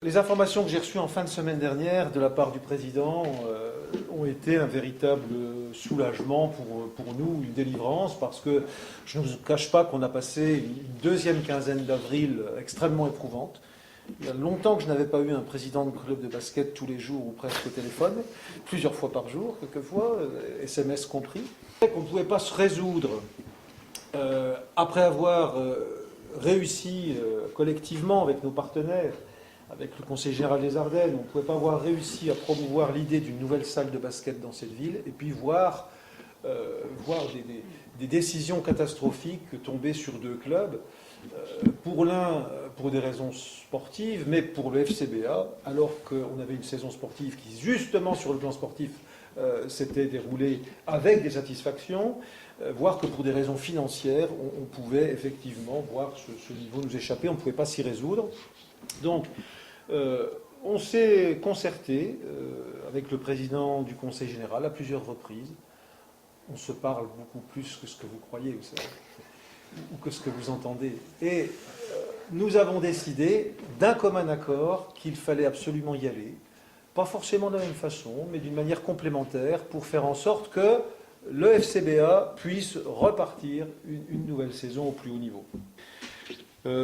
Les informations que j'ai reçues en fin de semaine dernière de la part du président ont été un véritable soulagement pour nous, une délivrance, parce que je ne vous cache pas qu'on a passé une deuxième quinzaine d'avril extrêmement éprouvante. Il y a longtemps que je n'avais pas eu un président de club de basket tous les jours ou presque au téléphone, plusieurs fois par jour, quelquefois, SMS compris. On ne pouvait pas se résoudre, après avoir réussi collectivement avec nos partenaires, avec le Conseil général des Ardennes, on ne pouvait pas avoir réussi à promouvoir l'idée d'une nouvelle salle de basket dans cette ville, et puis voir des décisions catastrophiques tomber sur deux clubs, pour l'un pour des raisons sportives, mais pour le FCBA, alors qu'on avait une saison sportive qui, justement sur le plan sportif, s'était déroulée avec des satisfactions, voir que pour des raisons financières, on pouvait effectivement voir ce niveau nous échapper, on ne pouvait pas s'y résoudre. Donc, on s'est concerté avec le président du Conseil général à plusieurs reprises. On se parle beaucoup plus que ce que vous croyez, vous savez, ou que ce que vous entendez. Et nous avons décidé d'un commun accord qu'il fallait absolument y aller, pas forcément de la même façon, mais d'une manière complémentaire, pour faire en sorte que le FCBA puisse repartir une nouvelle saison au plus haut niveau.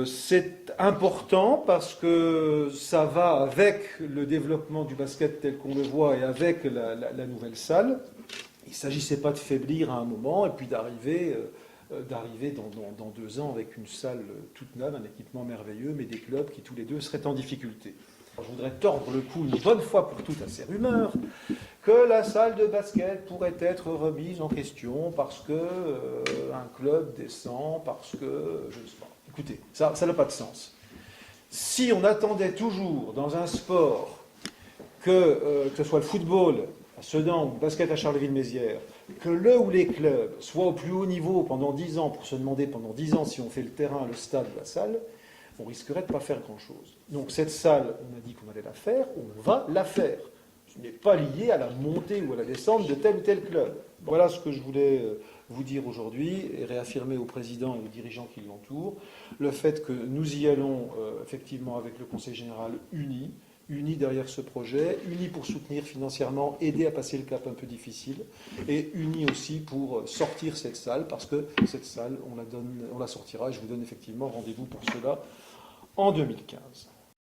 C'est important parce que ça va avec le développement du basket tel qu'on le voit et avec la nouvelle salle. Il ne s'agissait pas de faiblir à un moment et puis d'arriver dans 2 ans avec une salle toute neuve, un équipement merveilleux, mais des clubs qui tous les deux seraient en difficulté. Je voudrais tordre le cou une bonne fois pour toutes à ces rumeurs que la salle de basket pourrait être remise en question parce que un club descend, parce que je ne sais pas. Écoutez, ça n'a pas de sens. Si on attendait toujours dans un sport que ce soit le football à Sedan ou le basket à Charleville-Mézières, que le ou les clubs soient au plus haut niveau pendant 10 ans pour se demander pendant 10 ans si on fait le terrain, le stade, la salle, on risquerait de ne pas faire grand-chose. Donc cette salle, on a dit qu'on allait la faire, on va la faire. Ce n'est pas lié à la montée ou à la descente de tel ou tel club. Voilà ce que je voulais vous dire aujourd'hui et réaffirmer au président et aux dirigeants qui l'entourent le fait que nous y allons effectivement avec le Conseil général unis derrière ce projet, unis pour soutenir financièrement, aider à passer le cap un peu difficile, et unis aussi pour sortir cette salle, parce que cette salle, on la sortira, et je vous donne effectivement rendez-vous pour cela en 2015.